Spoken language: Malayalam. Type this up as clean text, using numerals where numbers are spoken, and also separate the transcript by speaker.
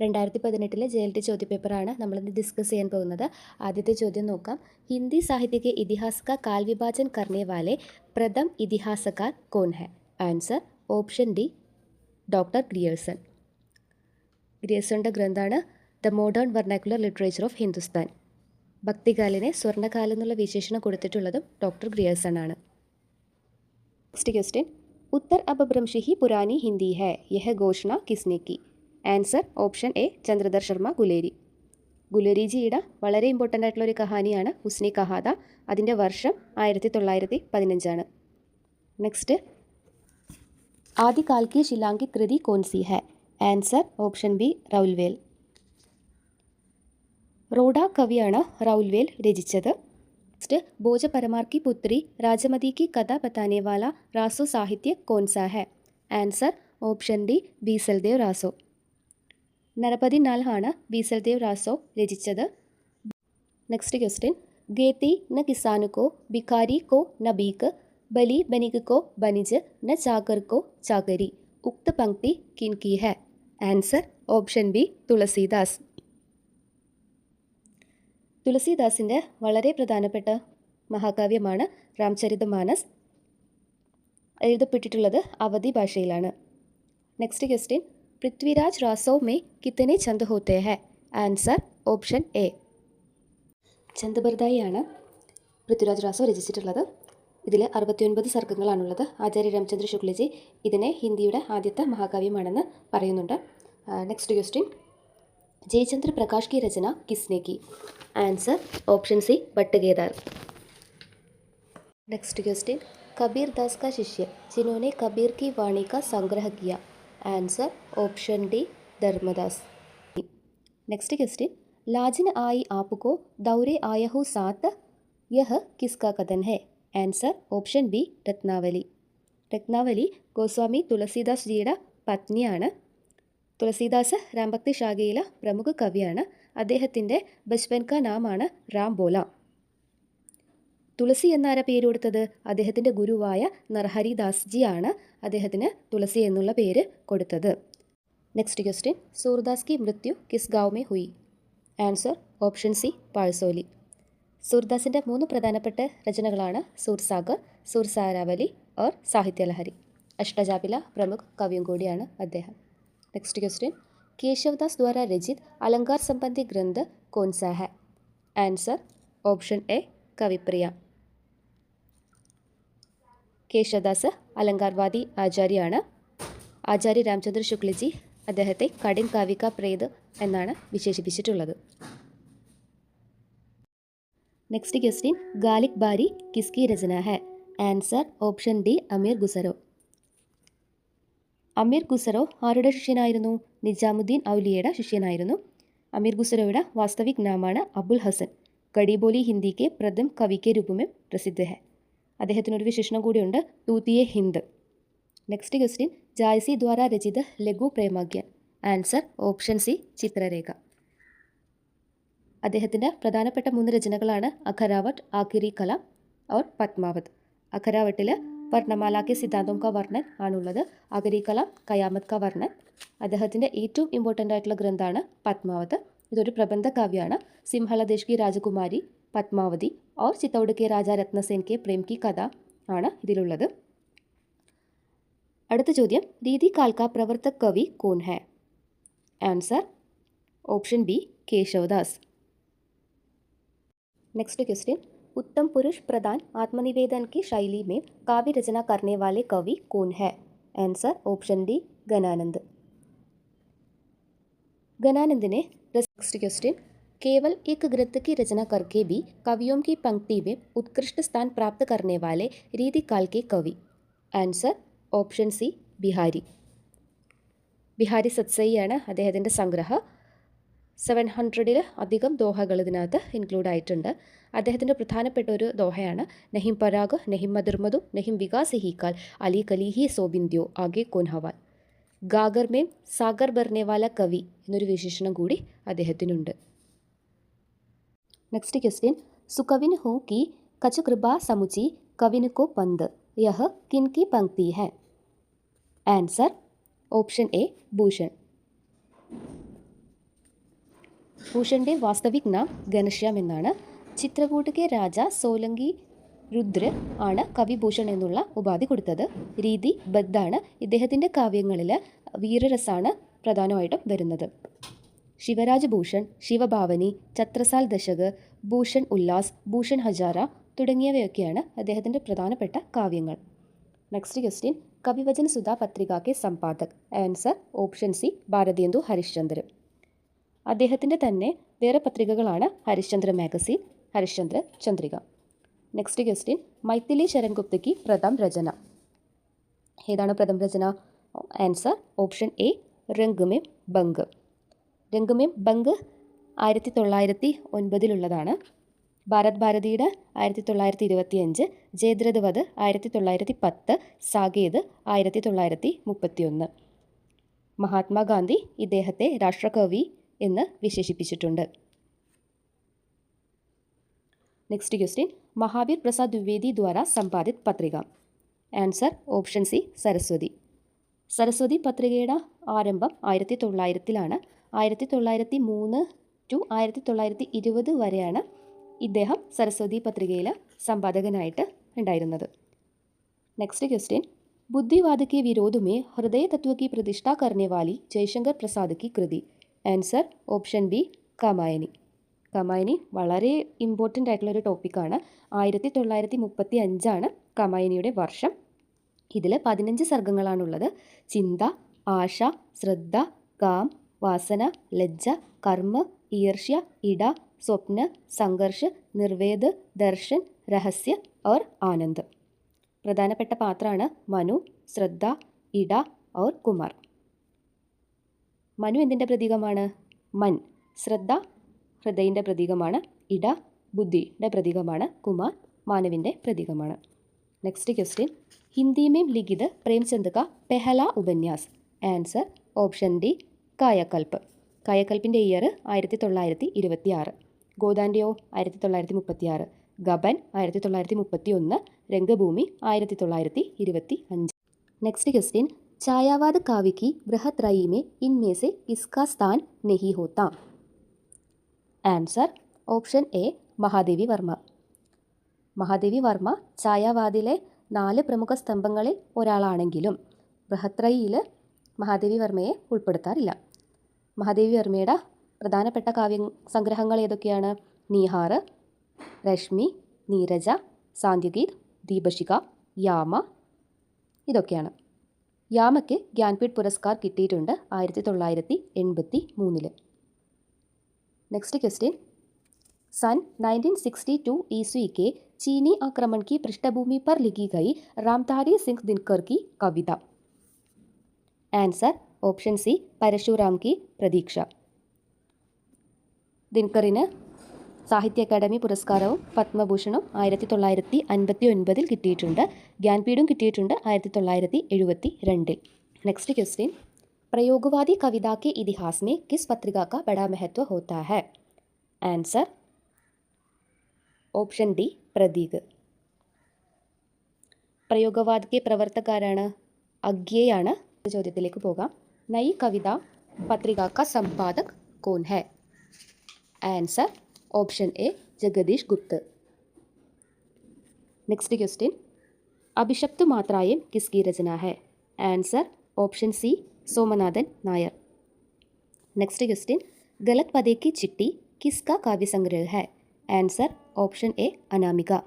Speaker 1: 2018 JLT ചോദ്യപേപ്പറാണ് നമ്മളിന്ന് ഡിസ്കസ് ചെയ്യാൻ പോകുന്നത്. ആദ്യത്തെ ചോദ്യം നോക്കാം. ഹിന്ദി സാഹിത്യ के इतिहास का काल विभाजन करने वाले प्रथम इतिहासकार कौन है? Answer option D doctor Grierson. ഗ്രിയേഴ്സണിൻ്റെ ഗ്രന്ഥമാണ് the modern vernacular literature of Hindustan. ഭക്തികാലിനെ സ്വർണ്ണകാലം എന്നുള്ള വിശേഷണം കൊടുത്തിട്ടുള്ളതും ഡോക്ടർ ഗ്രിയേഴ്സൺ ആണ്. Next question. उत्तर अपभ्रंश ही पुरानी हिंदी है, यह घोषणा किसने की? Answer option A Chandradhar Sharma Guleri. ഗുലേരിജിയുടെ വളരെ ഇമ്പോർട്ടൻ്റ് ആയിട്ടുള്ളൊരു കഹാനിയാണ് ഉസ്നെ കഹാദ. അതിൻ്റെ വർഷം 1915. നെക്സ്റ്റ്. ആദികാൽ കി ശിലാംഗി കൃതി കോൺസി ഹെ? Answer option B Raulvel. Roda കവിയാണ് റൗൽവേൽ രചിച്ചത്. നെക്സ്റ്റ്. ഭോജ പരമാർ की पुत्री राजमती की कथा बताने वाला रासो साहित्य कौन सा है? Answer option D Bisaldev Raso. Narpati നാൽഹാണ് ബീസൽദേവ് റാസോ രചിച്ചത്. Next question. ഗേത്തി ന കിസാനു കോ ഭിഖാരി കോ ന ഭീക്ക് ബലി ബനിക് കോ ബനിജ് ന ചാകർ കോ ചാകരി ഉക്ത പങ്ക്തി കിൻകി ഹെ? Answer option B Tulsidas. തുളസീദാസിൻ്റെ വളരെ പ്രധാനപ്പെട്ട മഹാകാവ്യമാണ് രാംചരിതമാനസ്. എഴുതപ്പെട്ടിട്ടുള്ളത് അവധി ഭാഷയിലാണ്. Next question. പൃഥ്വിരാജ് റാസോ മേ കിത്തനെ ചന്ദ് ഹോത്തെ ഹെ? ആൻസർ ഓപ്ഷൻ എ ചന്ദ് ബർദായിയാണ് പൃഥ്വിരാജ് റാസോ രചിച്ചിട്ടുള്ളത്. ഇതിൽ 69 സർഗങ്ങളാണുള്ളത്. ആചാര്യ രാമചന്ദ്ര ശുക്ലജി ഇതിനെ ഹിന്ദിയുടെ ആദ്യത്തെ മഹാകാവ്യമാണെന്ന് പറയുന്നുണ്ട്. Next question. जयचंद्र प्रकाश की रचना किसने की? Answer option C Bhatt Kedar. Next question. Kabir Das का शिष्य जिन्होंने कबीर की वाणी का संग्रह किया? Answer option D Dharmdas. Next question. लाजिन आई आपको दौरे आया हूँ साथ, यह किसका कथन है? Answer option B Ratnavali. Ratnavali Goswami Tulsidas ജിയുടെ പത്നിയാണ്. തുളസീദാസ് രാംഭക്തി ശാഖയിലെ പ്രമുഖ കവിയാണ്. അദ്ദേഹത്തിൻ്റെ ബച്പൻ കാ നാമാണ് റാം ബോല. തുളസി എന്നാര പേര് കൊടുത്തത്? അദ്ദേഹത്തിൻ്റെ ഗുരുവായ നർഹരിദാസ് ജിയാണ് അദ്ദേഹത്തിന് തുളസി എന്നുള്ള പേര് കൊടുത്തത്. Next question. സൂർദാസ് കി മൃത്യു കിസ് ഗാവ് മേ ഹുയി? Answer option C Parsoli. സൂർദാസിൻ്റെ 3 പ്രധാനപ്പെട്ട രചനകളാണ് സൂർസാഗർ, സൂർസാരാവലി ഓർ സാഹിത്യലഹരി. അഷ്ടജാപില പ്രമുഖ കവിയും കൂടിയാണ് അദ്ദേഹം. Next question. केशवदास द्वारा रचित अलंकार संबंधी ग्रंथ कौन सा है? Answer option A Kavipriya. Keshavdas അലങ്കാർവാദി ആചാര്യാണ്. ആചാര്യ രാമചന്ദ്ര ശുക്ലജി അദ്ദേഹത്തെ കഠിൻ കാവ്യ പ്രേത് എന്നാണ് വിശേഷിപ്പിച്ചിട്ടുള്ളത്. Next question. ഗാലിക് ബാരി കിസ്കി രചന ഹെ? Answer option D Amir Khusro. Amir Khusro ആരുടെ ശിഷ്യനായിരുന്നു? നിജാമുദ്ദീൻ ഔലിയയുടെ ശിഷ്യനായിരുന്നു. അമീർ ഖുസറോയുടെ വാസ്തവിക് നാമാണ് അബുൽ ഹസൻ. ഗഡിബോലി ഹിന്ദി കെ പ്രഥം കവി കെ രൂപ में പ്രസിദ്ധ है. അദ്ദേഹത്തിനൊരു വിശേഷണം കൂടിയുണ്ട്, തൂത്തിയെ ഹിന്ദ്. Next question. ജായ്സി ദ്വാര രചിത ലഘു പ്രേമാഗ്യൻ? Answer option C ചിത്രരേഖ. അദ്ദേഹത്തിൻ്റെ പ്രധാനപ്പെട്ട 3 രചനകളാണ് അഖരാവട്ട്, ആഖിരി കലാം ഓർ പത്മാവത്. അഖരാവട്ടിൽ വർണ്ണമാല കെ സിദ്ധാന്തം കാ വർണ്ണൻ ആണുള്ളത്. ആഖിരി കലാം കയാമത് കാ വർണ്ണൻ. അദ്ദേഹത്തിൻ്റെ ഏറ്റവും ഇമ്പോർട്ടൻ്റ് ആയിട്ടുള്ള ഗ്രന്ഥമാണ് പത്മാവത്. ഇതൊരു പ്രബന്ധ കാവ്യമാണ്. സിംഹള ദേശ് കി രാജകുമാരി, പത്മാവതി ഓർ ചിത്തൗഡ് കെ രാജ രത്നസേൻ കെ പ്രേം കി കഥ ആണ് ഇതിലുള്ളത്. അടുത്ത ചോദ്യം. രീതി കാൽ കാ പ്രവർത്തക് കവി കോൻ ഹെ? Answer option B Keshavdas. Next question. उत्तम पुरुष प्रधान आत्मनिवेदन की शैली में काव्य रचना करने वाले कवि कौन है? Answer option D Ghananand. Ghananand ने. Next question. केवल एक ग्रंथ की रचना करके भी कवियों की पंक्ति में उत्कृष्ट स्थान प्राप्त करने वाले रीतिकाल के कवि? Answer option C Bihari. Bihari സത്സയിയാണ് അദ്ദേഹത്തിൻ്റെ സംഗ്രഹം. 700 അധികം ദോഹകൾ ഇതിനകത്ത് ഇൻക്ലൂഡ് ആയിട്ടുണ്ട്. അദ്ദേഹത്തിൻ്റെ പ്രധാനപ്പെട്ട ഒരു ദോഹയാണ് നഹിം പരാഗ് നഹിം മദർമധു നഹിം വികാസ് ഹീക്കാൽ അലി കലിഹി സോബിന്ദ്യോ ആകെ കോൻഹവാൽ. ഗാഗർ മേം സാഗർ ബർണേവാല കവി എന്നൊരു വിശേഷണം കൂടി അദ്ദേഹത്തിനുണ്ട്. Next question. സുകവിൻ ഹൂ കി കച്ച് കൃപാ സമുചി കവിൻ കോ പന്ത്, യഹ് കിൻകി പങ്ക്തി ഹെ? Answer option A Bhushan. ഭൂഷൻ്റെ വാസ്തവിക് നാം ഘനശ്യാം എന്നാണ്. ചിത്രകൂട് കെ രാജ സോലങ്കി രുദ്ര ആണ് കവിഭൂഷൺ എന്നുള്ള ഉപാധി കൊടുത്തത്. രീതി ബദ്ധാണ്. ഇദ്ദേഹത്തിൻ്റെ കാവ്യങ്ങളിൽ വീരരസാണ് പ്രധാനമായിട്ടും വരുന്നത്. ശിവരാജ് ഭൂഷൺ, ശിവഭാവനി, ഛത്രസാൽ ദശക്, ഭൂഷൺ ഉല്ലാസ്, ഭൂഷൺ ഹജാര തുടങ്ങിയവയൊക്കെയാണ് അദ്ദേഹത്തിൻ്റെ പ്രധാനപ്പെട്ട കാവ്യങ്ങൾ. നെക്സ്റ്റ് ക്വസ്റ്റ്യൻ, കവിവചൻ സുധാ പത്രിക കെ സമ്പാദക്. Answer option C Bharatendu Harishchandra. അദ്ദേഹത്തിൻ്റെ തന്നെ വേറെ പത്രികകളാണ് Harishchandra magazine, Harishchandra Chandrika. Next question, Maithili Sharan Gupta की പ്രഥം രചന. ഏതാണ് പ്രഥം രചന? ആൻസർ ഓപ്ഷൻ എ രംഗ് में ഭംഗ്. രംഗ് में ഭംഗ് 1909 ഭാരത് ഭാരതിയുടെ 1925, ജയദ്രഥ് വധ് 1910, സാകേത് 1931. മഹാത്മാഗാന്ധി ഇദ്ദേഹത്തെ രാഷ്ട്രകവി എന്ന് വിശേഷിപ്പിച്ചിട്ടുണ്ട്. നെക്സ്റ്റ് ക്വസ്റ്റ്യൻ, മഹാവീർ പ്രസാദ് ദ്വിവേദി ദ്വാര സമ്പാദിത് പത്രിക. Answer option C Saraswati. Saraswati പത്രികയുടെ ആരംഭം 1900-ലാണ്. 1903 to 1920 വരെയാണ് ഇദ്ദേഹം സരസ്വതി പത്രികയിൽ സമ്പാദകനായിട്ട് ഉണ്ടായിരുന്നത്. നെക്സ്റ്റ് ക്വസ്റ്റ്യൻ, ബുദ്ധിവാദ के विरोध में हृदय तत्व की प्रतिष्ठा करने वाली जयशंकर प्रसाद की कृति. Answer option B Kamayani. Kamayani വളരെ ഇമ്പോർട്ടൻ്റ് ആയിട്ടുള്ളൊരു ടോപ്പിക്കാണ്. 1935 കാമായനിയുടെ വർഷം. ഇതിൽ 15 സർഗങ്ങളാണുള്ളത്. ചിന്ത, ആശ, ശ്രദ്ധ, കാം, വാസന, ലജ്ജ, കർമ്മ, ഈർഷ്യ, ഇട, സ്വപ്ന, സംഘർഷ്, നിർവേദ്, ദർശൻ, രഹസ്യ और ആനന്ദ്. പ്രധാനപ്പെട്ട പാത്രമാണ് മനു, ശ്രദ്ധ, ഇട और കുമാർ. മനു എന്തിൻ്റെ പ്രതീകമാണ്? മൻ. ശ്രദ്ധ ഹൃദയൻ്റെ പ്രതീകമാണ്. ഇട ബുദ്ധിയുടെ പ്രതീകമാണ്. കുമാർ മാനവിൻ്റെ പ്രതീകമാണ്. നെക്സ്റ്റ് ക്വസ്റ്റ്യൻ, ഹിന്ദി में लिखित प्रेमचंद का पहला उपन्यास. Answer option D Kayakalp. കായകൽപ്പിൻ്റെ ഇയർ 1926. ഗോദാൻ്റെയോ 1936. ഗബൻ 1931. രംഗഭൂമി 1925. നെക്സ്റ്റ് ക്വസ്റ്റ്യൻ, छायावाद काव्य की बृहत रई में इनमें से किसका स्थान नहीं होता. ആൻസർ ഓപ്ഷൻ എ മഹാദേവി വർമ്മ. മഹാദേവി വർമ്മ ഛായാവാദിലെ 4 പ്രമുഖ സ്തംഭങ്ങളിൽ ഒരാളാണെങ്കിലും ബൃഹത്രയിയിൽ മഹാദേവി വർമ്മയെ ഉൾപ്പെടുത്താറില്ല. മഹാദേവി വർമ്മയുടെ പ്രധാനപ്പെട്ട കാവ്യ സംഗ്രഹങ്ങൾ ഏതൊക്കെയാണ്? നീഹാർ, രശ്മി, നീരജ, സാന്ധ്യഗീത്, ദീപശിഖ, യാമ ഇതൊക്കെയാണ്. യാമയ്ക്ക് ജ്ഞാൻപീഠ് പുരസ്കാർ കിട്ടിയിട്ടുണ്ട് 1983. नेक्स्ट क्वेश्चन, सन 1962 ईस्वी के चीनी आक्रमण की पृष्ठभूमि पर लिखी गई रामधारी सिंह दिनकर की कविता. ആൻസർ ഓപ്ഷൻ സി പരശുറാം की പ്രതീക്ഷ. ദിനകറിന് സാഹിത്യ അക്കാദമി പുരസ്കാരവും പത്മഭൂഷണും 1959 കിട്ടിയിട്ടുണ്ട്. ജ്ഞാൻപീഠും കിട്ടിയിട്ടുണ്ട് 1972. നെക്സ്റ്റ് ക്വസ്റ്റ്യൻ, प्रयोगवादी कविता के इतिहास में किस पत्रिका का बड़ा महत्व होता है. Answer option D Prateek. Prayogvad के പ്രവർത്തകരാണ് അഗ്യേയാണ്. ചോദ്യത്തിലേക്ക് പോകാം. നയി കവിത പത്രിക का संपादक कौन है. Answer option A Jagdish Gupta. Next question, अभिशप्त मात्राएं किसकी रचना है. Answer option C Somnathan Nair. Next question, गलत पदे की चिट्ठी किसका काव्य संग्रह है. Answer option A Anamika.